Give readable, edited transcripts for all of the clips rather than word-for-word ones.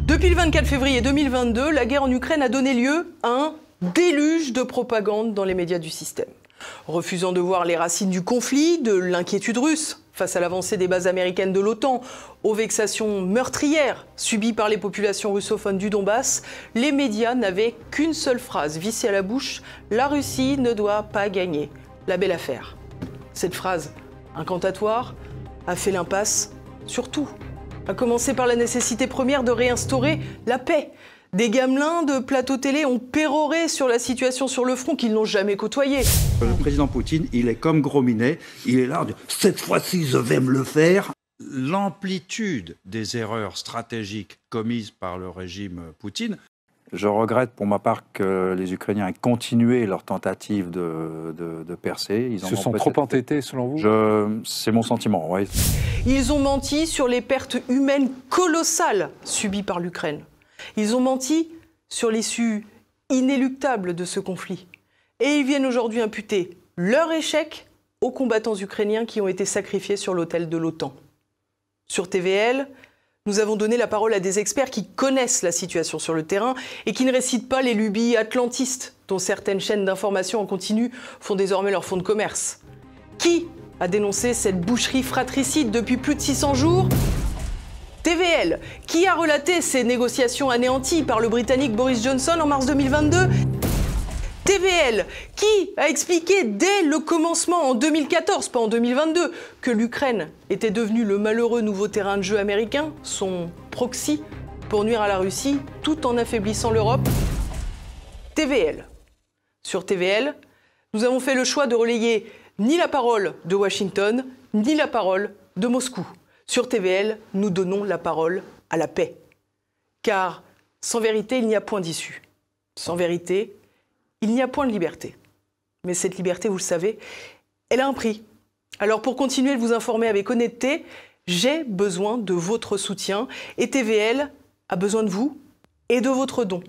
Depuis le 24 février 2022, la guerre en Ukraine a donné lieu à un déluge de propagande dans les médias du système. Refusant de voir les racines du conflit, de l'inquiétude russe face à l'avancée des bases américaines de l'OTAN, aux vexations meurtrières subies par les populations russophones du Donbass, les médias n'avaient qu'une seule phrase vissée à la bouche: la Russie ne doit pas gagner. La belle affaire. Cette phrase incantatoire a fait l'impasse sur tout, à commencer par la nécessité première de réinstaurer la paix. Des gamelins de plateau télé ont péroré sur la situation sur le front qu'ils n'ont jamais côtoyée. Le président Poutine, il est comme Gros Minet, il est là, cette fois-ci je vais me le faire. L'amplitude des erreurs stratégiques commises par le régime Poutine. Je regrette pour ma part que les Ukrainiens aient continué leur tentative de percer. Ils se sont trop entêtés selon vous? C'est mon sentiment, oui. Ils ont menti sur les pertes humaines colossales subies par l'Ukraine. Ils ont menti sur l'issue inéluctable de ce conflit. Et ils viennent aujourd'hui imputer leur échec aux combattants ukrainiens qui ont été sacrifiés sur l'autel de l'OTAN. Sur TVL, nous avons donné la parole à des experts qui connaissent la situation sur le terrain et qui ne récitent pas les lubies atlantistes dont certaines chaînes d'information en continu font désormais leur fonds de commerce. Qui a dénoncé cette boucherie fratricide depuis plus de 600 jours ? TVL, qui a relaté ces négociations anéanties par le Britannique Boris Johnson en mars 2022 ? TVL, qui a expliqué dès le commencement en 2014, pas en 2022, que l'Ukraine était devenue le malheureux nouveau terrain de jeu américain, son proxy, pour nuire à la Russie, tout en affaiblissant l'Europe. TVL. Sur TVL, nous avons fait le choix de relayer ni la parole de Washington, ni la parole de Moscou. Sur TVL, nous donnons la parole à la paix. Car sans vérité, il n'y a point d'issue. Sans vérité, il n'y a point de liberté. Mais cette liberté, vous le savez, elle a un prix. Alors pour continuer de vous informer avec honnêteté, j'ai besoin de votre soutien et TVL a besoin de vous et de votre don.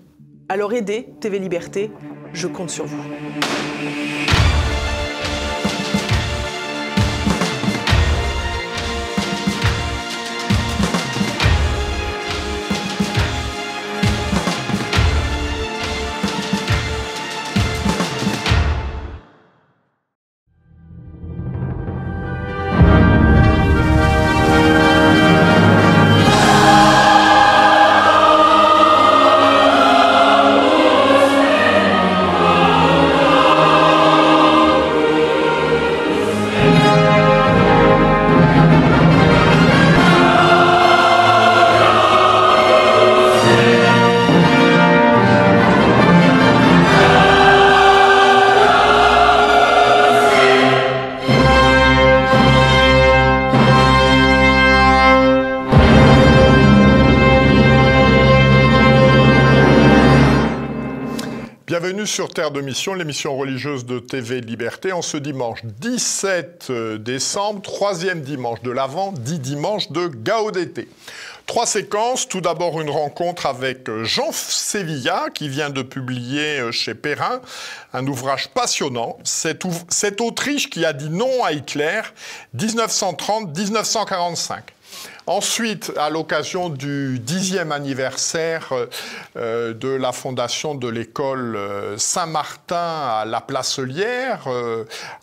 Alors aidez TV Liberté, je compte sur vous. Bienvenue sur Terre de Mission, l'émission religieuse de TV Liberté, en ce dimanche 17 décembre, troisième dimanche de l'Avent, dit dimanche de Gaudété. 3 séquences, tout d'abord une rencontre avec Jean Sévilla, qui vient de publier chez Perrin un ouvrage passionnant, cette Autriche qui a dit non à Hitler, 1930-1945. Ensuite, à l'occasion du 10e anniversaire de la fondation de l'école Saint-Martin à la Placelière,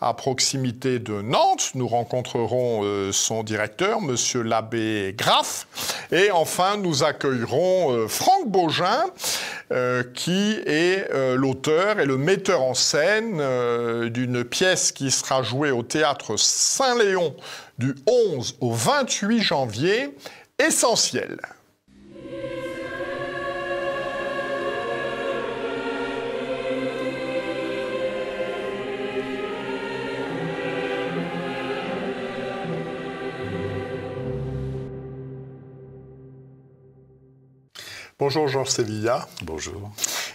à proximité de Nantes, nous rencontrerons son directeur, monsieur l'abbé Graff. Et enfin, nous accueillerons Franck Baugin, qui est l'auteur et le metteur en scène d'une pièce qui sera jouée au théâtre Saint-Léon du 11 au 28 janvier, Essentiel. Bonjour Georges Sévilla. Bonjour.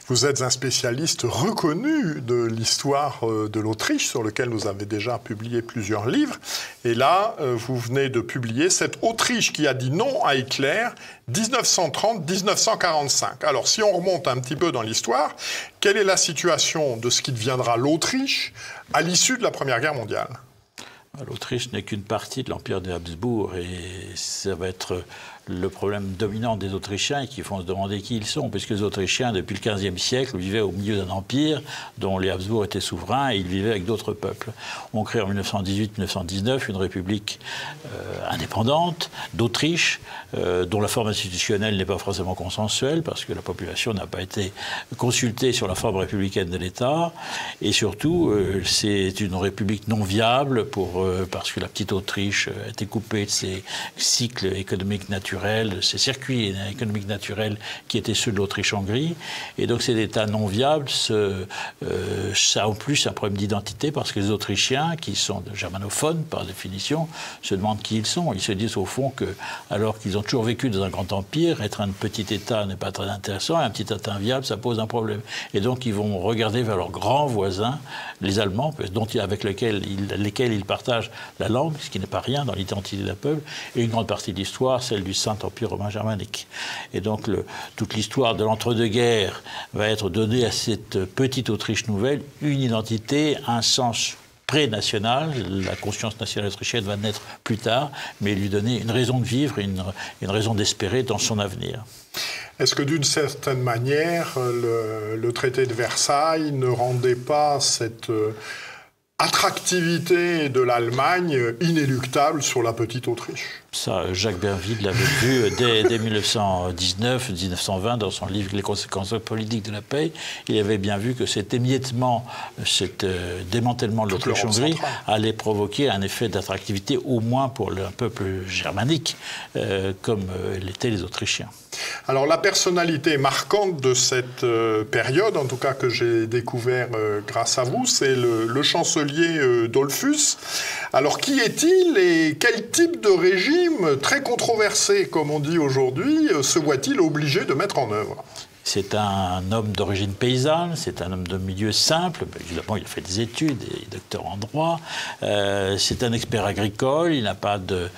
Vous êtes un spécialiste reconnu de l'histoire de l'Autriche, sur lequel nous avons déjà publié plusieurs livres. Et là, vous venez de publier cette Autriche qui a dit non à Hitler, 1930-1945. Alors, si on remonte un petit peu dans l'histoire, quelle est la situation de ce qui deviendra l'Autriche à l'issue de la Première Guerre mondiale ? L'Autriche n'est qu'une partie de l'empire des Habsbourg et ça va être le problème dominant des Autrichiens qui font se demander qui ils sont, puisque les Autrichiens, depuis le XVe siècle, vivaient au milieu d'un empire dont les Habsbourg étaient souverains et ils vivaient avec d'autres peuples. On crée en 1918-1919 une république indépendante d'Autriche, dont la forme institutionnelle n'est pas forcément consensuelle, parce que la population n'a pas été consultée sur la forme républicaine de l'État, et surtout, c'est une république non viable parce que la petite Autriche a été coupée de ses cycles économiques naturels, ces circuits économiques naturels qui étaient ceux de l'Autriche-Hongrie. Et donc cet État non viable, ça a en plus un problème d'identité parce que les Autrichiens, qui sont germanophones par définition, se demandent qui ils sont. Ils se disent au fond que, alors qu'ils ont toujours vécu dans un grand empire, être un petit État n'est pas très intéressant, et un petit État inviable, ça pose un problème. Et donc ils vont regarder vers leurs grands voisins, les Allemands, avec lesquels ils partagent la langue, ce qui n'est pas rien dans l'identité d'un peuple, et une grande partie de l'histoire, celle du Saint-Empire romain germanique. Et donc toute l'histoire de l'entre-deux-guerres va être donnée à cette petite Autriche nouvelle, une identité, un sens pré-national. La conscience nationale autrichienne va naître plus tard, mais lui donner une raison de vivre, une raison d'espérer dans son avenir. Est-ce que d'une certaine manière, le traité de Versailles ne rendait pas cette attractivité de l'Allemagne inéluctable sur la petite Autriche? Ça, Jacques Bainville l'avait vu dès 1919-1920 dans son livre « Les conséquences politiques de la paix ». Il avait bien vu que cet émiettement, cet démantèlement de l'Autriche-Hongrie allait provoquer un effet d'attractivité, au moins pour un peuple germanique, comme l'étaient les Autrichiens. Alors la personnalité marquante de cette période, en tout cas que j'ai découvert grâce à vous, c'est le chancelier Dollfuss. Alors qui est-il et quel type de régime très controversé, comme on dit aujourd'hui, se voit-il obligé de mettre en œuvre? C'est un homme d'origine paysanne, c'est un homme de milieu simple. Évidemment, il a fait des études, il est docteur en droit. C'est un expert agricole, il n'a pas de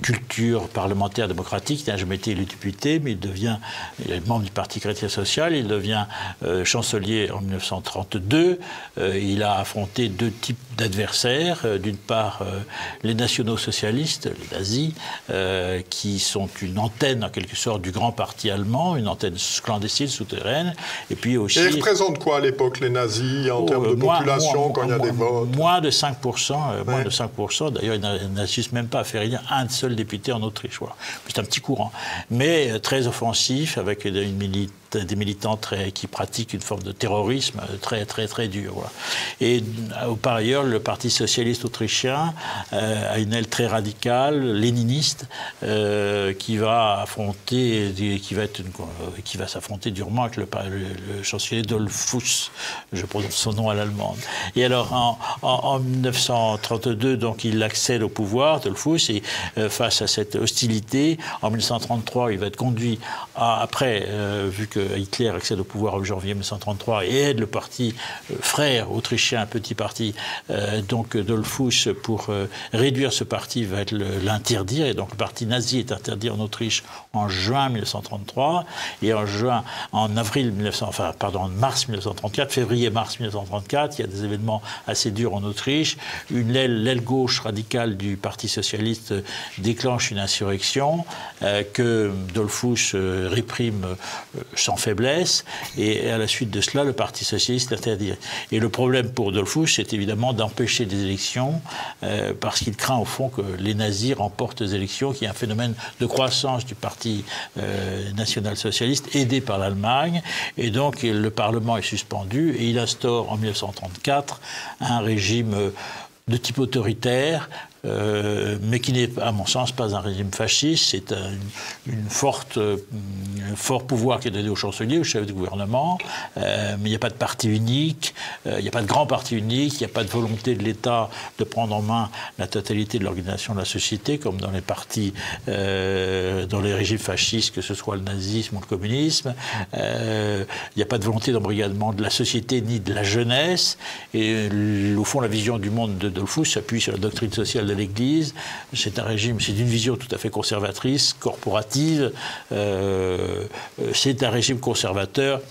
culture parlementaire démocratique, il n'a jamais été élu député, mais il est membre du Parti chrétien social, il devient chancelier en 1932. Il a affronté deux types d'adversaires. D'une part, les nationaux-socialistes, les nazis, qui sont une antenne, en quelque sorte, du grand parti allemand, une antenne clandestine, souterraine, et puis aussi... Et ils représentent quoi à l'époque, les nazis, en termes de population, quand il y a des votes? Moins de 5%, moins de 5%. D'ailleurs, ils n'assistent même pas à faire élire un seul député en Autriche. Voilà. C'est un petit courant. Mais très offensif, avec des militants qui pratiquent une forme de terrorisme très, très, très dur. Voilà. Et par ailleurs, le Parti socialiste autrichien a une aile très radicale, léniniste, qui va s'affronter durement avec le chancelier Dollfuss. Je prononce son nom à l'allemande. Et alors, en 1932, donc, il accède au pouvoir, Dollfuss, et face à cette hostilité, en 1933, il va être conduit après, vu que Hitler accède au pouvoir en janvier 1933 et aide le parti frère autrichien, un petit parti, donc Dollfuss, pour réduire ce parti, va l'interdire. Et donc le parti nazi est interdit en Autriche en juin 1933. Et en mars 1934, février-mars 1934, il y a des événements assez durs en Autriche. L'aile gauche radicale du Parti socialiste déclenche une insurrection que Dollfuss réprime sans faiblesse, et à la suite de cela, le Parti socialiste interdit. Et le problème pour Dollfuss, c'est évidemment d'empêcher des élections, parce qu'il craint au fond que les nazis remportent des élections, qu'il y a un phénomène de croissance du Parti national-socialiste, aidé par l'Allemagne, et donc le Parlement est suspendu, et il instaure en 1934 un régime de type autoritaire, mais qui n'est, à mon sens, pas un régime fasciste. C'est un fort pouvoir qui est donné au chancelier, au chef du gouvernement, mais il n'y a pas de parti unique, il n'y a pas de grand parti unique, il n'y a pas de volonté de l'État de prendre en main la totalité de l'organisation de la société, comme dans les partis, dans les régimes fascistes, que ce soit le nazisme ou le communisme. Il n'y a pas de volonté d'embrigadement de la société ni de la jeunesse, et au fond, la vision du monde de Dollfuss s'appuie sur la doctrine sociale de l'Église. C'est un régime, c'est une vision tout à fait conservatrice, corporative. C'est un régime conservateur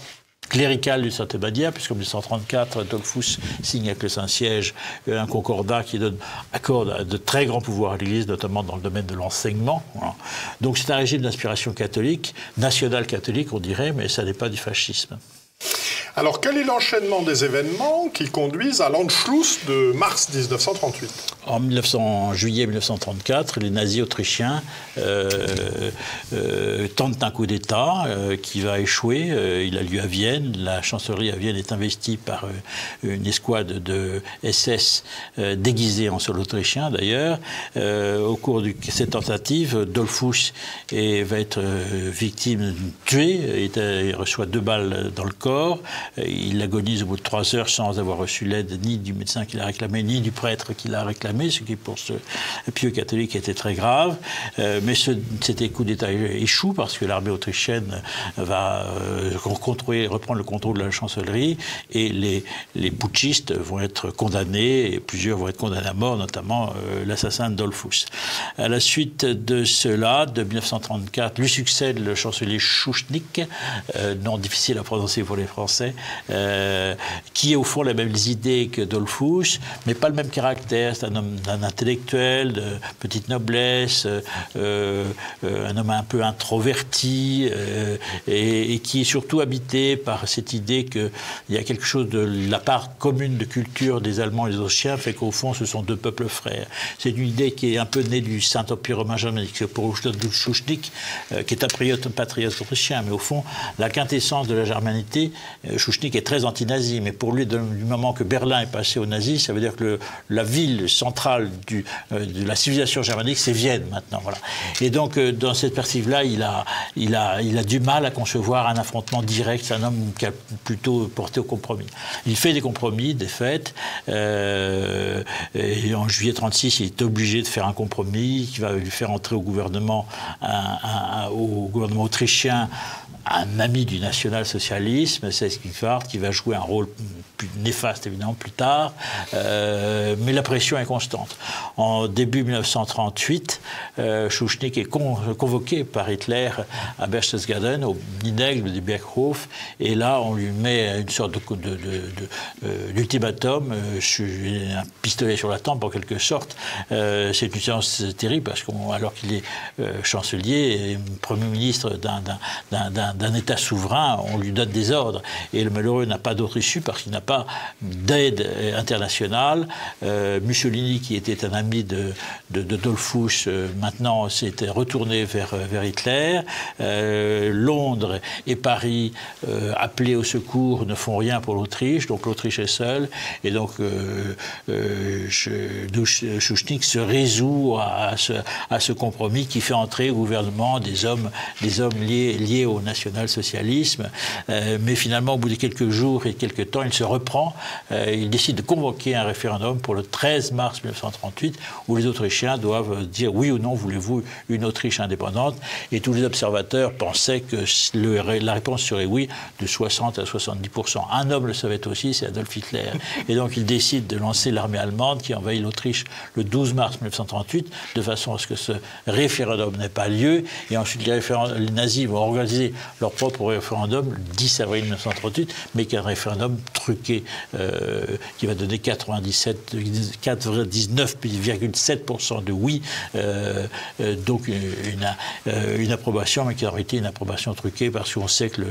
cléricale d'une certaine manière, puisqu'en 1934, Dollfuss signe avec le Saint-Siège un concordat qui accorde de très grands pouvoirs à l'Église, notamment dans le domaine de l'enseignement. Voilà. Donc c'est un régime d'inspiration catholique, national-catholique on dirait, mais ça n'est pas du fascisme. Alors, quel est l'enchaînement des événements qui conduisent à l'Anschluss de mars 1938 ? En juillet 1934, les nazis autrichiens tentent un coup d'État qui va échouer. Il a lieu à Vienne. La chancellerie à Vienne est investie par une escouade de SS déguisée en sol autrichien, d'ailleurs. Au cours de cette tentative, Dollfuss va être victime, tué. Il reçoit 2 balles dans le corps. Il agonise au bout de 3 heures sans avoir reçu l'aide ni du médecin qui l'a réclamé, ni du prêtre qui l'a réclamé, ce qui pour ce pieux catholique était très grave. Mais cet coup d'État échoue parce que l'armée autrichienne va reprendre le contrôle de la chancellerie et les putschistes vont être condamnés et plusieurs vont être condamnés à mort, notamment l'assassin de Dollfuss. À la suite de cela, de 1934, lui succède le chancelier Schuschnigg, nom difficile à prononcer pour les Français, qui a au fond les mêmes idées que Dollfuss, mais pas le même caractère. C'est un homme intellectuel, de petite noblesse, un homme un peu introverti, et qui est surtout habité par cette idée qu'il y a quelque chose de la part commune de culture des Allemands et des Autrichiens, fait qu'au fond, ce sont 2 peuples frères. C'est une idée qui est un peu née du Saint-Empire romain germanique, pour Schuschnigg, qui est un patriote autrichien, mais au fond, la quintessence de la germanité, Schuschnigg est très anti-nazi, mais pour lui, du moment que Berlin est passé aux nazis, ça veut dire que la ville centrale de la civilisation germanique, c'est Vienne maintenant. Voilà. Et donc, dans cette perspective-là, il a du mal à concevoir un affrontement direct. C'est un homme qui a plutôt porté au compromis. Il fait des compromis, des faits. Et en juillet 1936, il est obligé de faire un compromis qui va lui faire entrer au gouvernement autrichien un ami du national-socialisme, c'est Seyss-Inquart, qui va jouer un rôle plus néfaste évidemment plus tard, mais la pression est constante. En début 1938, Schuschnigg est convoqué par Hitler à Berchtesgaden, au Ninègle du Berghof, et là on lui met une sorte d'ultimatum, un pistolet sur la tempe en quelque sorte. C'est une séance terrible parce qu'alors qu'il est chancelier et Premier ministre d'un État souverain, on lui donne des ordres. Et le malheureux n'a pas d'autre issue parce qu'il n'a pas d'aide internationale. Mussolini, qui était un ami de Dollfuss, maintenant s'était retourné vers Hitler. Londres et Paris, appelés au secours, ne font rien pour l'Autriche. Donc l'Autriche est seule. Et donc Schuschnigg se résout à ce compromis qui fait entrer au gouvernement des hommes liés au national-socialisme. Mais finalement, au bout de quelques jours et quelques temps, il se reprend. Il décide de convoquer un référendum pour le 13 mars 1938 où les Autrichiens doivent dire oui ou non, voulez-vous une Autriche indépendante? Et tous les observateurs pensaient que la réponse serait oui, de 60 à 70%. Un homme le savait aussi, c'est Adolf Hitler. Et donc il décide de lancer l'armée allemande qui envahit l'Autriche le 12 mars 1938 de façon à ce que ce référendum n'ait pas lieu. Et ensuite les nazis vont organiser leur propre référendum le 10 avril 1938, mais qui est un référendum truqué qui va donner 99,7% de oui, donc une approbation, mais qui aurait été une approbation truquée parce qu'on sait que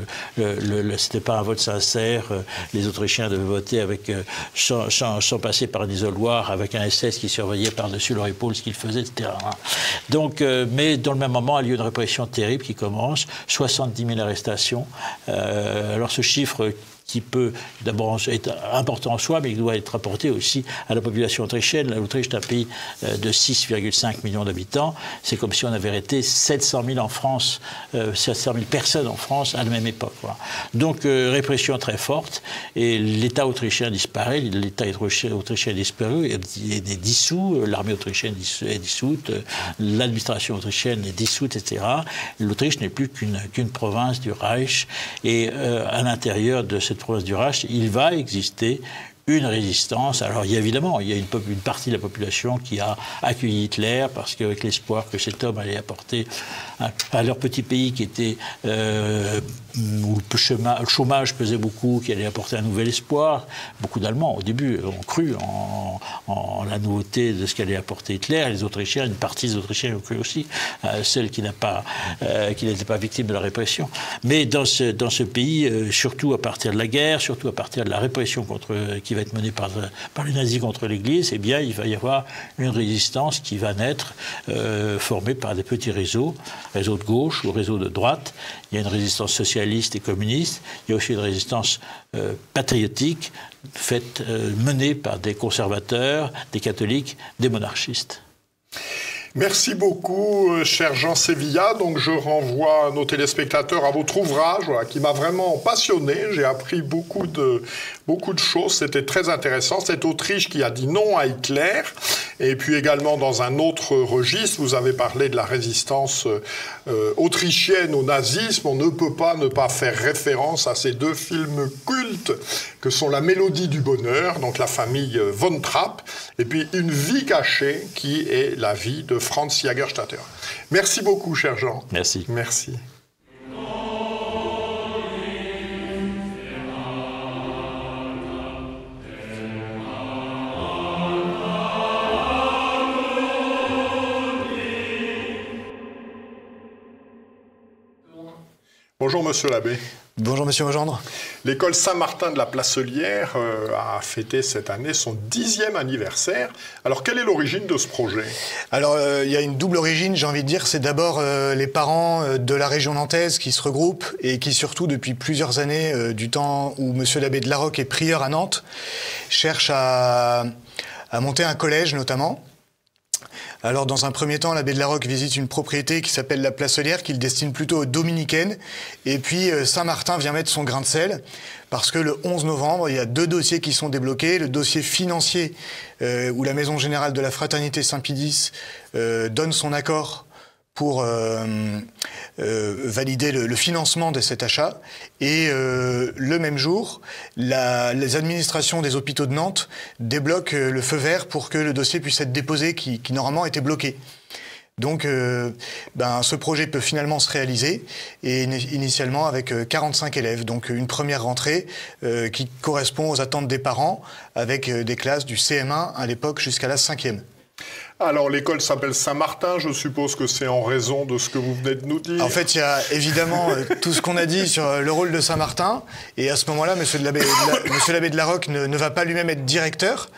c'était pas un vote sincère. Les Autrichiens devaient voter avec sans passer par un isoloir, avec un SS qui surveillait par-dessus leur épaule ce qu'ils faisaient, etc. Donc, mais dans le même moment, a lieu une répression terrible qui commence, 70 000 arrestations. Alors ce chiffre qui peut d'abord être important en soi, mais il doit être rapporté aussi à la population autrichienne. L'Autriche est un pays de 6,5 millions d'habitants. C'est comme si on avait arrêté 700 000 en France, 700 000 personnes en France à la même époque. Voilà. Donc répression très forte, et l'État autrichien disparaît, l'État autrichien est disparu, il est dissous, l'armée autrichienne est dissoute, l'administration autrichienne est dissoute, etc. L'Autriche n'est plus qu'une province du Reich, et à l'intérieur de cette province du Reich, il va exister une résistance. Alors évidemment, il y a une partie de la population qui a accueilli Hitler parce qu'avec l'espoir que cet homme allait apporter à leur petit pays qui était où le chômage pesait beaucoup, qui allait apporter un nouvel espoir. Beaucoup d'Allemands au début ont cru en la nouveauté de ce qu'allait apporter Hitler. Les Autrichiens, une partie des Autrichiens ont cru aussi, celle qui n'était pas victime de la répression. Mais dans ce pays, surtout à partir de la guerre, surtout à partir de la répression qui va être menée par les nazis contre l'Église, eh bien, il va y avoir une résistance qui va naître, formée par des petits réseaux de gauche ou réseaux de droite. Il y a une résistance socialiste et communiste. Il y a aussi une résistance patriotique menée par des conservateurs, des catholiques, des monarchistes. Merci beaucoup, cher Jean Sévilla. Donc, je renvoie nos téléspectateurs à votre ouvrage, qui m'a vraiment passionné. J'ai appris beaucoup de choses. C'était très intéressant. Cette Autriche qui a dit non à Hitler. Et puis également, dans un autre registre, vous avez parlé de la résistance autrichienne au nazisme. On ne peut pas ne pas faire référence à ces deux films cultes que sont La Mélodie du bonheur, donc la famille von Trapp, et puis Une vie cachée, qui est la vie de Franz Jagerstatter. Merci beaucoup, cher Jean. Merci. Merci. Bonjour, monsieur l'abbé. Bonjour, monsieur Legendre. L'école Saint-Martin de la Placelière a fêté cette année son 10e anniversaire. Alors, quelle est l'origine de ce projet? Alors, il y a une double origine, j'ai envie de dire. C'est d'abord les parents de la région nantaise qui se regroupent et qui, surtout depuis plusieurs années, du temps où monsieur l'abbé de Larocque est prieur à Nantes, cherchent à monter un collège, notamment. Alors, dans un premier temps, l'abbé de Larocque visite une propriété qui s'appelle la Placelière, qu'il destine plutôt aux dominicaines. Et puis, Saint-Martin vient mettre son grain de sel, parce que le 11 novembre, il y a 2 dossiers qui sont débloqués. Le dossier financier, où la Maison Générale de la Fraternité Saint-Pédis donne son accord pour valider le financement de cet achat. Et le même jour, les administrations des hôpitaux de Nantes débloquent le feu vert pour que le dossier puisse être déposé, qui normalement était bloqué. Donc ce projet peut finalement se réaliser, et initialement avec 45 élèves. Donc une première rentrée qui correspond aux attentes des parents, avec des classes du CM1 à l'époque jusqu'à la 5e. Alors, l'école s'appelle Saint-Martin, je suppose que c'est en raison de ce que vous venez de nous dire. En fait, il y a évidemment tout ce qu'on a dit sur le rôle de Saint-Martin, et à ce moment-là, monsieur l'abbé de Larocque ne va pas lui-même être directeur,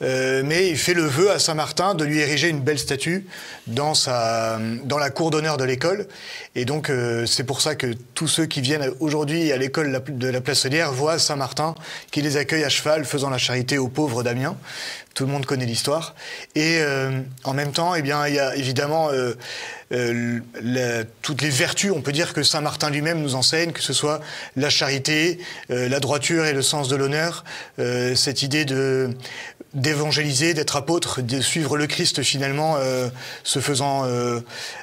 mais il fait le vœu à Saint-Martin de lui ériger une belle statue dans la cour d'honneur de l'école. Et donc, c'est pour ça que tous ceux qui viennent aujourd'hui à l'école de la Placelière voient Saint-Martin qui les accueille à cheval, faisant la charité aux pauvres d'Amiens. Tout le monde connaît l'histoire. Et en même temps, eh bien, il y a évidemment toutes les vertus, on peut dire, que Saint-Martin lui-même nous enseigne, que ce soit la charité, la droiture et le sens de l'honneur, cette idée d'évangéliser, d'être apôtre, de suivre le Christ finalement, se faisant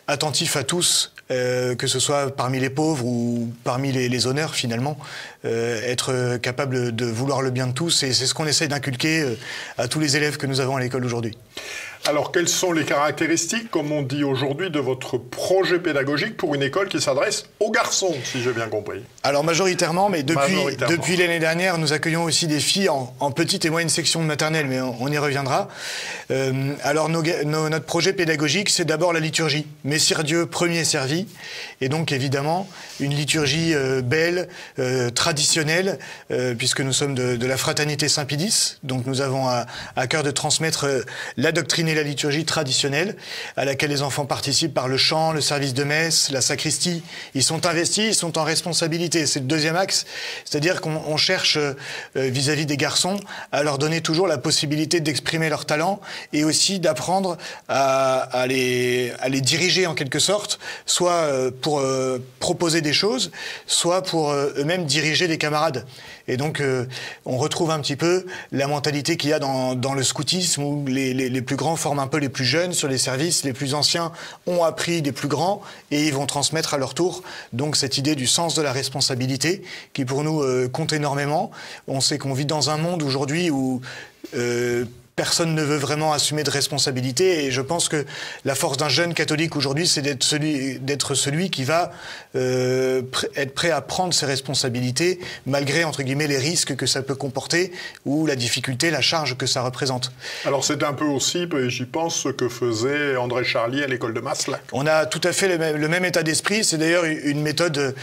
attentif à tous, que ce soit parmi les pauvres ou parmi les honneurs finalement, être capable de vouloir le bien de tous, et c'est ce qu'on essaie d'inculquer à tous les élèves que nous avons à l'école aujourd'hui. Alors, quelles sont les caractéristiques, comme on dit aujourd'hui, de votre projet pédagogique pour une école qui s'adresse aux garçons, si j'ai bien compris? Alors, majoritairement, mais depuis l'année dernière, nous accueillons aussi des filles en petite et moyenne section de maternelle, mais on y reviendra. Alors, notre projet pédagogique, c'est d'abord la liturgie. Messire Dieu, premier servi. Et donc, évidemment, une liturgie belle, traditionnelle, puisque nous sommes de la Fraternité Saint-Pédis. Donc, nous avons à cœur de transmettre la doctrine et la liturgie traditionnelle, à laquelle les enfants participent par le chant, le service de messe, la sacristie. Ils sont investis, ils sont en responsabilité. C'est le deuxième axe, c'est-à-dire qu'on cherche vis-à-vis des garçons à leur donner toujours la possibilité d'exprimer leur talent, et aussi d'apprendre à les diriger en quelque sorte, soit pour proposer des choses, soit pour eux-mêmes diriger protéger des camarades. Et donc, on retrouve un petit peu la mentalité qu'il y a dans le scoutisme, où les plus grands forment un peu les plus jeunes sur les services, les plus anciens ont appris des plus grands, et ils vont transmettre à leur tour. Donc, cette idée du sens de la responsabilité, qui pour nous compte énormément. On sait qu'on vit dans un monde aujourd'hui où personne ne veut vraiment assumer de responsabilité, et je pense que la force d'un jeune catholique aujourd'hui, c'est d'être celui qui va être prêt à prendre ses responsabilités, malgré, entre guillemets, les risques que ça peut comporter, ou la difficulté, la charge que ça représente. Alors c'est un peu aussi, j'y pense, ce que faisait André Charlier à l'école de Maslac. On a tout à fait le même état d'esprit. C'est d'ailleurs une méthode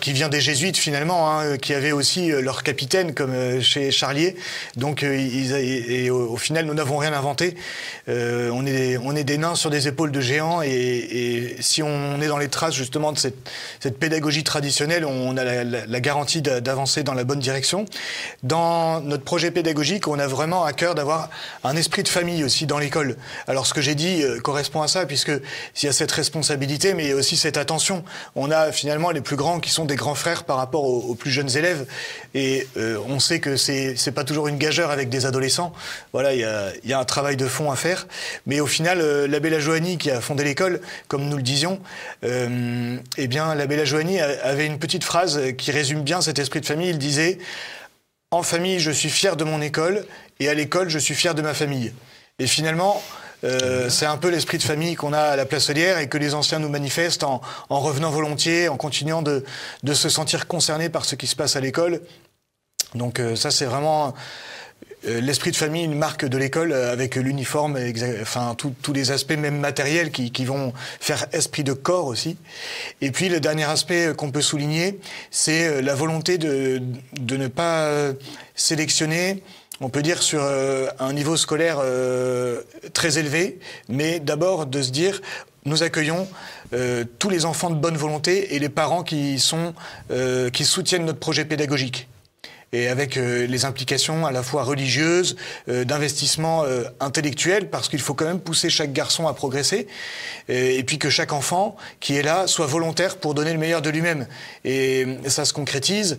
qui vient des jésuites, finalement, qui avaient aussi leur capitaine, comme chez Charlier. Donc, au final, nous n'avons rien inventé. On est des nains sur des épaules de géants, et si on est dans les traces justement de cette pédagogie traditionnelle, on a la garantie d'avancer dans la bonne direction. Dans notre projet pédagogique, on a vraiment à cœur d'avoir un esprit de famille aussi dans l'école. Alors ce que j'ai dit correspond à ça, puisque il y a cette responsabilité, mais il y a aussi cette attention. On a finalement les plus grands qui sont des grands frères par rapport aux plus jeunes élèves, et on sait que c'est pas toujours une gageure avec des adolescents. Voilà, il y a un travail de fond à faire, mais au final, l'abbé Lajoanie, qui a fondé l'école, comme nous le disions, eh bien, l'abbé Lajoanie avait une petite phrase qui résume bien cet esprit de famille. Il disait « En famille, je suis fier de mon école, et à l'école, je suis fier de ma famille ». Et finalement, c'est un peu l'esprit de famille qu'on a à la Place Ollières, et que les anciens nous manifestent en revenant volontiers, en continuant de se sentir concernés par ce qui se passe à l'école. Donc ça, c'est vraiment l'esprit de famille, une marque de l'école, avec l'uniforme, tous les aspects même matériels qui vont faire esprit de corps aussi. Et puis le dernier aspect qu'on peut souligner, c'est la volonté de ne pas sélectionner, on peut dire, sur un niveau scolaire très élevé, mais d'abord de se dire: nous accueillons tous les enfants de bonne volonté et les parents qui soutiennent notre projet pédagogique. Et avec les implications à la fois religieuses, d'investissement intellectuel, parce qu'il faut quand même pousser chaque garçon à progresser, et puis que chaque enfant qui est là soit volontaire pour donner le meilleur de lui-même. Et ça se concrétise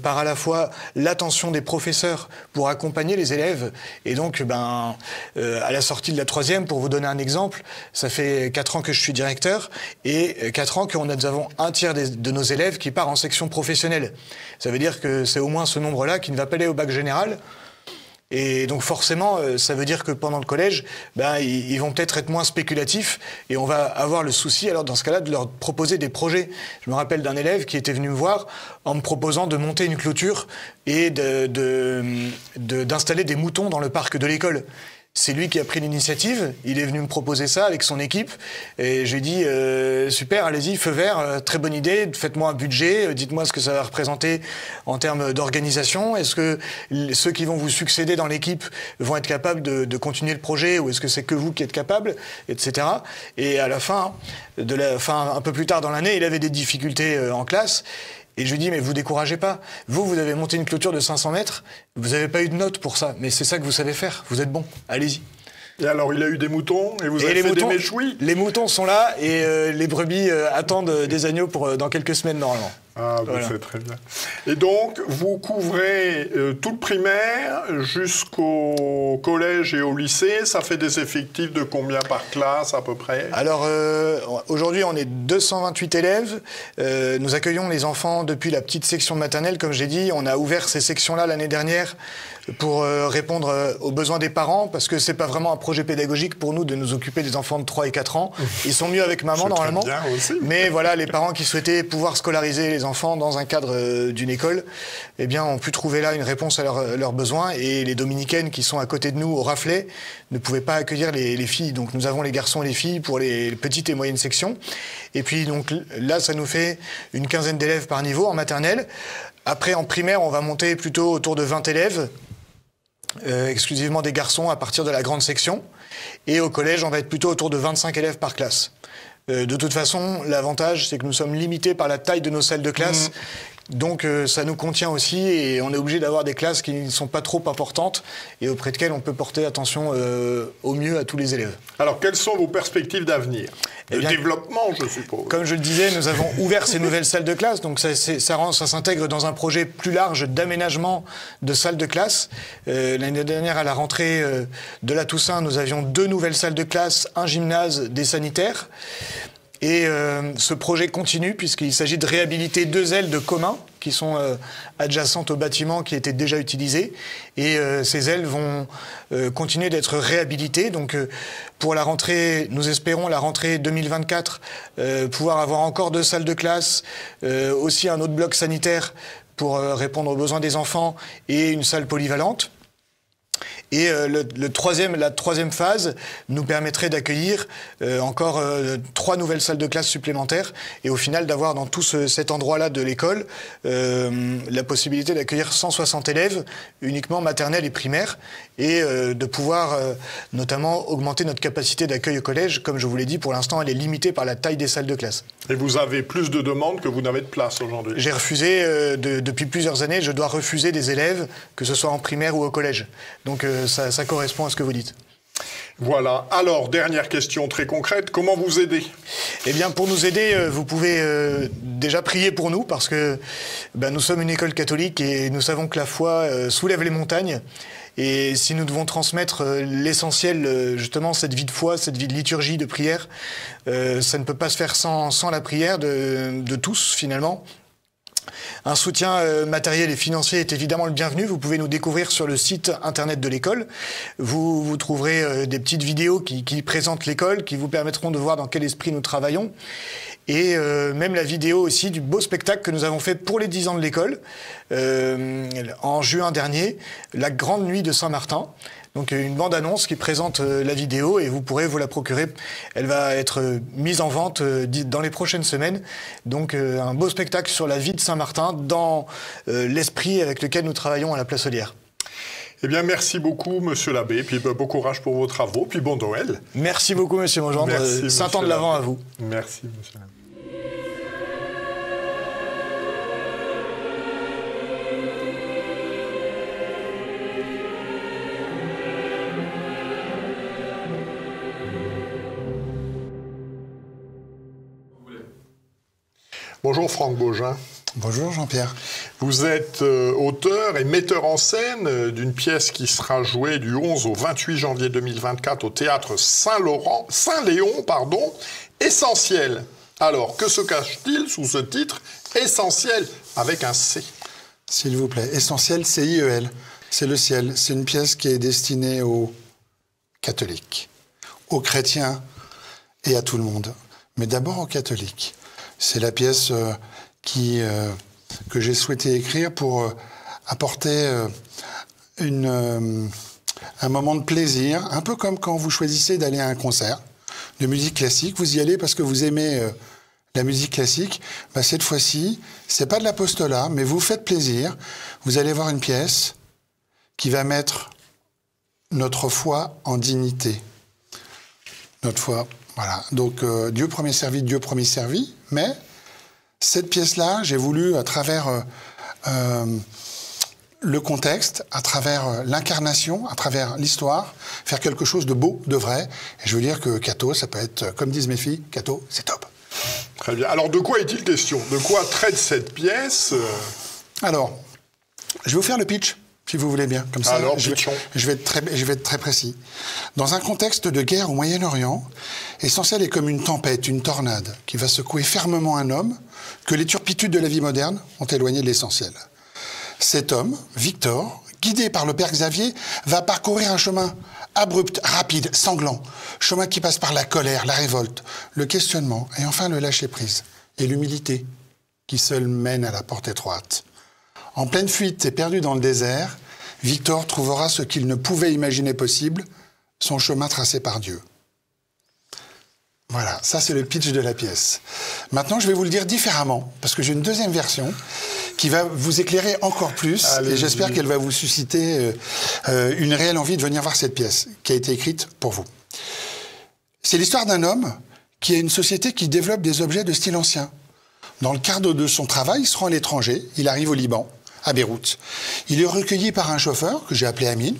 par à la fois l'attention des professeurs pour accompagner les élèves. Et donc, à la sortie de la 3e, pour vous donner un exemple, ça fait 4 ans que je suis directeur, et 4 ans qu'on nous avons un tiers de nos élèves qui part en section professionnelle. Ça veut dire que c'est au moins ce nombre-là qui ne va pas aller au bac général. Et donc forcément, ça veut dire que pendant le collège, ils vont peut-être être moins spéculatifs, et on va avoir le souci, alors dans ce cas-là, de leur proposer des projets. Je me rappelle d'un élève qui était venu me voir en me proposant de monter une clôture et d'installer des moutons dans le parc de l'école. C'est lui qui a pris l'initiative, il est venu me proposer ça avec son équipe, et j'ai dit super, allez-y, feu vert, très bonne idée, faites-moi un budget, dites-moi ce que ça va représenter en termes d'organisation, est-ce que ceux qui vont vous succéder dans l'équipe vont être capables de continuer le projet, ou est-ce que c'est que vous qui êtes capables, etc. Et à la fin, un peu plus tard dans l'année, il avait des difficultés en classe. Et je lui dis, mais vous découragez pas. Vous avez monté une clôture de 500 mètres, vous n'avez pas eu de note pour ça. Mais c'est ça que vous savez faire, vous êtes bon, allez-y. Et alors, il a eu des moutons, et vous avez fait des méchouis? Les moutons sont là, et les brebis attendent des agneaux dans quelques semaines, normalement. Ah, voilà. C'est très bien. Et donc, vous couvrez tout le primaire jusqu'au collège et au lycée. Ça fait des effectifs de combien par classe, à peu près? Alors, aujourd'hui, on est 228 élèves. Nous accueillons les enfants depuis la petite section maternelle, comme j'ai dit. On a ouvert ces sections-là l'année dernière pour répondre aux besoins des parents, parce que c'est pas vraiment un projet pédagogique pour nous de nous occuper des enfants de 3 et 4 ans. Ils sont mieux avec maman, normalement. Bien aussi. Mais voilà, les parents qui souhaitaient pouvoir scolariser les enfants dans un cadre d'une école, eh bien, ont pu trouver là une réponse à leurs besoins. Et les dominicaines qui sont à côté de nous au Raflet ne pouvaient pas accueillir les filles. Donc nous avons les garçons et les filles pour les petites et moyennes sections. Et puis donc là, ça nous fait une quinzaine d'élèves par niveau en maternelle. Après, en primaire, on va monter plutôt autour de 20 élèves. Exclusivement des garçons à partir de la grande section. Et au collège, on va être plutôt autour de 25 élèves par classe. De toute façon, l'avantage, c'est que nous sommes limités par la taille de nos salles de classe, Donc ça nous contient aussi et on est obligé d'avoir des classes qui ne sont pas trop importantes et auprès desquelles on peut porter attention au mieux à tous les élèves. Alors quelles sont vos perspectives d'avenir ? De développement, je suppose. Comme je le disais, nous avons ouvert ces nouvelles salles de classe, donc ça s'intègre dans un projet plus large d'aménagement de salles de classe. L'année dernière, à la rentrée de la Toussaint, nous avions 2 nouvelles salles de classe, un gymnase, des sanitaires. Et ce projet continue puisqu'il s'agit de réhabiliter 2 ailes de communs qui sont adjacentes au bâtiment qui étaient déjà utilisées. Et ces ailes vont continuer d'être réhabilitées. Donc pour la rentrée, nous espérons la rentrée 2024, pouvoir avoir encore 2 salles de classe, aussi un autre bloc sanitaire pour répondre aux besoins des enfants et une salle polyvalente. Et la troisième phase nous permettrait d'accueillir encore 3 nouvelles salles de classe supplémentaires et au final d'avoir dans tout cet endroit-là de l'école la possibilité d'accueillir 160 élèves uniquement maternelle et primaire et de pouvoir notamment augmenter notre capacité d'accueil au collège. Comme je vous l'ai dit, pour l'instant, elle est limitée par la taille des salles de classe. Et vous avez plus de demandes que vous n'avez de place aujourd'hui ? J'ai refusé, depuis plusieurs années, je dois refuser des élèves, que ce soit en primaire ou au collège. Donc ça correspond à ce que vous dites. Voilà. Alors, dernière question très concrète, comment vous aider ? Eh bien, pour nous aider, vous pouvez déjà prier pour nous, parce que nous sommes une école catholique et nous savons que la foi soulève les montagnes. Et si nous devons transmettre l'essentiel, justement, cette vie de foi, cette vie de liturgie, de prière, ça ne peut pas se faire sans la prière de tous, finalement. Un soutien matériel et financier est évidemment le bienvenu. Vous pouvez nous découvrir sur le site internet de l'école. Vous trouverez des petites vidéos qui présentent l'école, qui vous permettront de voir dans quel esprit nous travaillons. Et même la vidéo aussi du beau spectacle que nous avons fait pour les 10 ans de l'école en juin dernier, la Grande Nuit de Saint-Martin. Donc une bande-annonce qui présente la vidéo et vous pourrez vous la procurer. Elle va être mise en vente dans les prochaines semaines. Donc un beau spectacle sur la vie de Saint-Martin dans l'esprit avec lequel nous travaillons à la Place Ollières. Eh bien, merci beaucoup, Monsieur l'abbé, puis bon courage pour vos travaux, puis bon Noël. Merci beaucoup, Monsieur Mogendre. Saint ans de l'Avent à vous. Merci, Monsieur l'abbé. Bonjour Franck Baugin. Bonjour Jean-Pierre. Vous êtes auteur et metteur en scène d'une pièce qui sera jouée du 11 au 28 janvier 2024 au théâtre Saint-Léon, Essentiel. Alors, que se cache-t-il sous ce titre Essentiel avec un C? S'il vous plaît, Essentiel, C-I-E-L. C'est le ciel. C'est une pièce qui est destinée aux catholiques, aux chrétiens et à tout le monde. Mais d'abord aux catholiques. C'est la pièce que j'ai souhaité écrire pour apporter un moment de plaisir, un peu comme quand vous choisissez d'aller à un concert de musique classique. Vous y allez parce que vous aimez la musique classique. Cette fois-ci, c'est pas de l'apostolat, mais vous faites plaisir. Vous allez voir une pièce qui va mettre notre foi en dignité. Notre foi... Voilà, donc Dieu premier servi, Dieu premier servi, mais cette pièce-là, j'ai voulu, à travers le contexte, à travers l'incarnation, à travers l'histoire, faire quelque chose de beau, de vrai. Et je veux dire que Cato, ça peut être, comme disent mes filles, Cato, c'est top. Très bien. Alors, de quoi est-il question? De quoi traite cette pièce? Alors, je vais vous faire le pitch. Si vous voulez bien, comme ça, alors, je vais être très précis. Dans un contexte de guerre au Moyen-Orient, Essentiel est comme une tempête, une tornade, qui va secouer fermement un homme que les turpitudes de la vie moderne ont éloigné de l'essentiel. Cet homme, Victor, guidé par le père Xavier, va parcourir un chemin abrupt, rapide, sanglant, chemin qui passe par la colère, la révolte, le questionnement et enfin le lâcher-prise et l'humilité qui seul mène à la porte étroite. En pleine fuite et perdu dans le désert, Victor trouvera ce qu'il ne pouvait imaginer possible, son chemin tracé par Dieu. Voilà, ça c'est le pitch de la pièce. Maintenant, je vais vous le dire différemment, parce que j'ai une deuxième version qui va vous éclairer encore plus, et j'espère qu'elle va vous susciter une réelle envie de venir voir cette pièce, qui a été écrite pour vous. C'est l'histoire d'un homme qui a une société qui développe des objets de style ancien, Dans le cadre de son travail, il se rend à l'étranger, il arrive au Liban, à Beyrouth. Il est recueilli par un chauffeur que j'ai appelé Amine.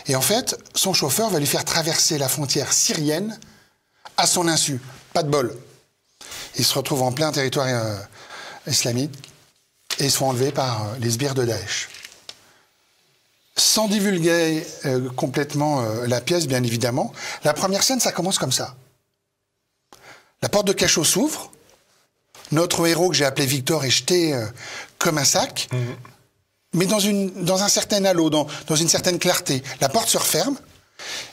Et en fait, son chauffeur va lui faire traverser la frontière syrienne à son insu. Pas de bol. Il se retrouve en plein territoire islamique et ils sont enlevés par les sbires de Daesh. Sans divulguer complètement la pièce, bien évidemment, la première scène, ça commence comme ça. La porte de cachot s'ouvre. Notre héros, que j'ai appelé Victor, est jeté comme un sac, mais dans un certain halo, dans une certaine clarté. La porte se referme,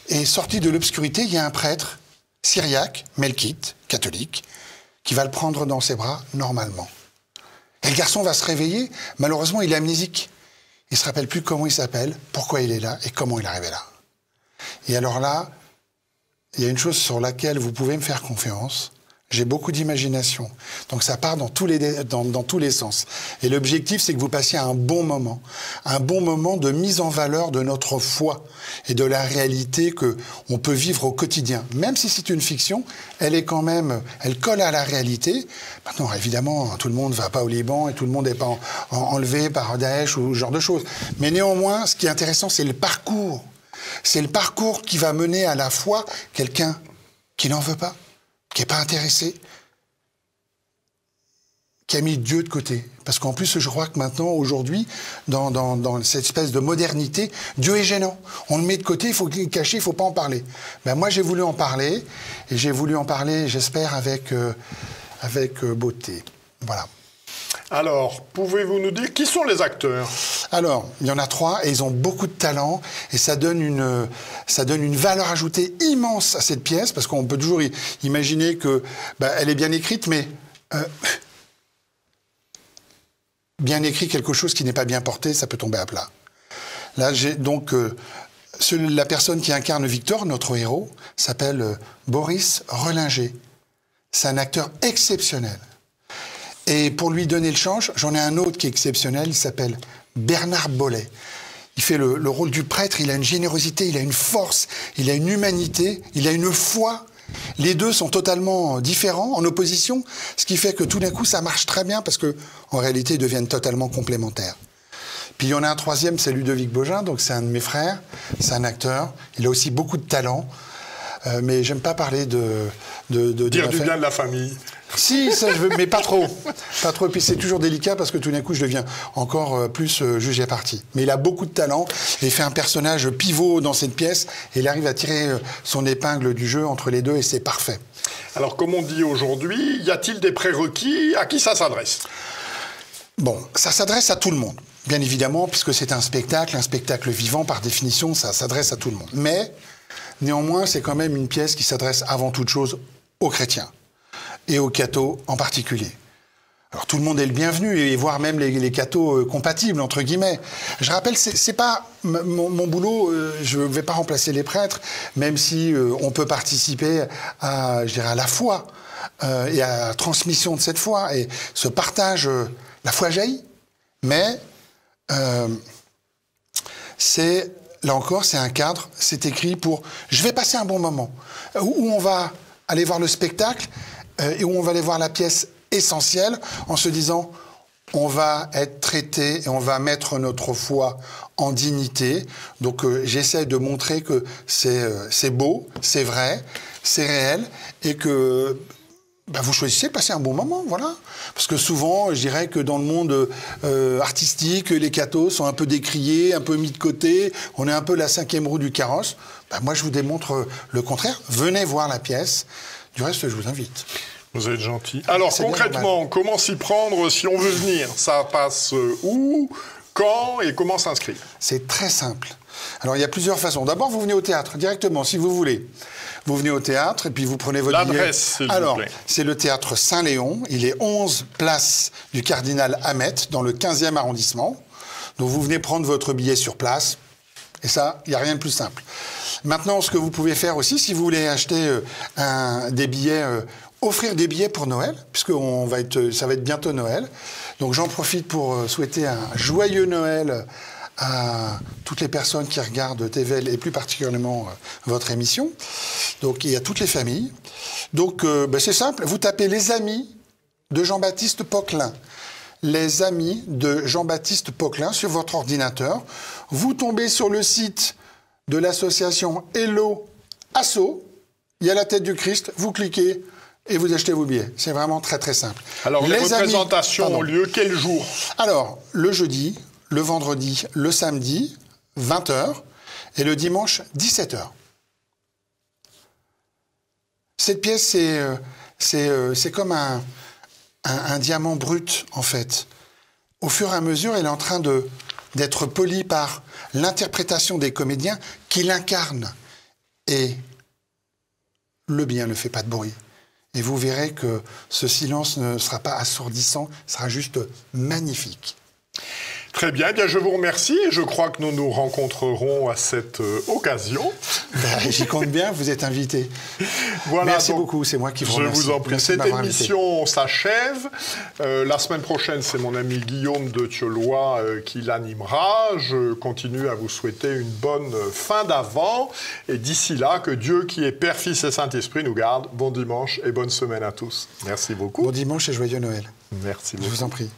et sorti de l'obscurité, il y a un prêtre syriaque, melkite, catholique, qui va le prendre dans ses bras, normalement. Et le garçon va se réveiller, malheureusement, il est amnésique. Il ne se rappelle plus comment il s'appelle, pourquoi il est là, et comment il est arrivé là. Et alors là, il y a une chose sur laquelle vous pouvez me faire confiance. J'ai beaucoup d'imagination. Donc ça part dans tous les sens. Et l'objectif, c'est que vous passiez un bon moment de mise en valeur de notre foi et de la réalité qu'on peut vivre au quotidien. Même si c'est une fiction, elle colle à la réalité. Maintenant, évidemment, tout le monde ne va pas au Liban et tout le monde n'est pas enlevé par Daesh ou ce genre de choses. Mais néanmoins, ce qui est intéressant, c'est le parcours. C'est le parcours qui va mener à la foi quelqu'un qui n'en veut pas, qui n'est pas intéressé, qui a mis Dieu de côté. Parce qu'en plus, je crois que maintenant, aujourd'hui, dans cette espèce de modernité, Dieu est gênant. On le met de côté, il faut le cacher, il ne faut pas en parler. Ben, moi, j'ai voulu en parler, et j'ai voulu en parler, j'espère, avec beauté. Voilà. Alors, pouvez-vous nous dire qui sont les acteurs? Alors, il y en a 3 et ils ont beaucoup de talent et ça donne une valeur ajoutée immense à cette pièce parce qu'on peut toujours imaginer que elle est bien écrite, mais bien écrit quelque chose qui n'est pas bien porté, ça peut tomber à plat. Là, j'ai donc la personne qui incarne Victor, notre héros, s'appelle Boris Relinger. C'est un acteur exceptionnel. Et pour lui donner le change, j'en ai un autre qui est exceptionnel, il s'appelle Bernard Bollet. Il fait le rôle du prêtre, il a une générosité, il a une force, il a une humanité, il a une foi. Les deux sont totalement différents, en opposition, ce qui fait que tout d'un coup, ça marche très bien parce qu'en réalité, ils deviennent totalement complémentaires. Puis il y en a un troisième, c'est Ludovic Bogin, donc c'est un de mes frères, c'est un acteur, il a aussi beaucoup de talent, mais j'aime pas parler de dire du bien de la famille. Si, ça je veux, mais pas trop. Pas trop. Et puis c'est toujours délicat parce que tout d'un coup, je deviens encore plus juge et partie. Mais il a beaucoup de talent et il fait un personnage pivot dans cette pièce et il arrive à tirer son épingle du jeu entre les deux et c'est parfait. Alors, comme on dit aujourd'hui, y a-t-il des prérequis? À qui ça s'adresse? Bon, ça s'adresse à tout le monde, bien évidemment, puisque c'est un spectacle vivant, par définition, ça s'adresse à tout le monde. Mais, néanmoins, c'est quand même une pièce qui s'adresse avant toute chose aux chrétiens. Et aux cathos en particulier. Alors tout le monde est le bienvenu, et voire même les cathos compatibles, entre guillemets. Je rappelle, c'est pas mon boulot, je ne vais pas remplacer les prêtres, même si on peut participer à la foi et à la transmission de cette foi, et ce partage, la foi jaillit. Mais là encore, c'est un cadre, c'est écrit pour... Je vais passer un bon moment, où on va aller voir le spectacle, et où on va aller voir la pièce essentielle en se disant on va être traité et on va mettre notre foi en dignité. Donc j'essaie de montrer que c'est beau, c'est vrai, c'est réel et que vous choisissez de passer un bon moment, voilà. Parce que souvent, je dirais que dans le monde artistique, les cathos sont un peu décriés, un peu mis de côté, on est un peu la 5e roue du carrosse. Moi, je vous démontre le contraire. Venez voir la pièce. Du reste, je vous invite. Vous êtes gentil. Alors, concrètement, comment s'y prendre si on veut venir? Ça passe où, quand et comment s'inscrire? C'est très simple. Alors, il y a plusieurs façons. D'abord, vous venez au théâtre, directement, si vous voulez. Vous venez au théâtre et puis vous prenez votre billet. L'adresse, s'il vous plaît. Alors, c'est le théâtre Saint-Léon. Il est 11 place du Cardinal Hamet, dans le 15e arrondissement. Donc, vous venez prendre votre billet sur place. Et ça, il n'y a rien de plus simple. Maintenant, ce que vous pouvez faire aussi, si vous voulez acheter des billets, offrir des billets pour Noël, puisque ça va être bientôt Noël. Donc j'en profite pour souhaiter un joyeux Noël à toutes les personnes qui regardent TVL et plus particulièrement votre émission. Donc il y a toutes les familles. Donc c'est simple, vous tapez les amis de Jean-Baptiste Poquelin. Les amis de Jean-Baptiste Poquelin sur votre ordinateur. Vous tombez sur le site de l'association Hello Asso. Il y a la tête du Christ. Vous cliquez et vous achetez vos billets. C'est vraiment très très simple. Alors les représentations ont lieu quel jour? Alors, le jeudi, le vendredi, le samedi, 20h, et le dimanche, 17h. Cette pièce, c'est comme un diamant brut, en fait. Au fur et à mesure, elle est en train d'être polie par l'interprétation des comédiens qui l'incarnent. Et le bien ne fait pas de bruit. Et vous verrez que ce silence ne sera pas assourdissant, sera juste magnifique. Très bien, eh bien, je vous remercie. Je crois que nous nous rencontrerons à cette occasion. J'y compte bien, vous êtes invité. Voilà, merci beaucoup, c'est moi qui vous remercie. Je vous en prie. Cette émission s'achève. La semaine prochaine, c'est mon ami Guillaume de Thieulois qui l'animera. Je continue à vous souhaiter une bonne fin d'Avent. Et d'ici là, que Dieu qui est Père, Fils et Saint-Esprit nous garde. Bon dimanche et bonne semaine à tous. Merci beaucoup. Bon dimanche et joyeux Noël. Merci beaucoup. Je vous en prie.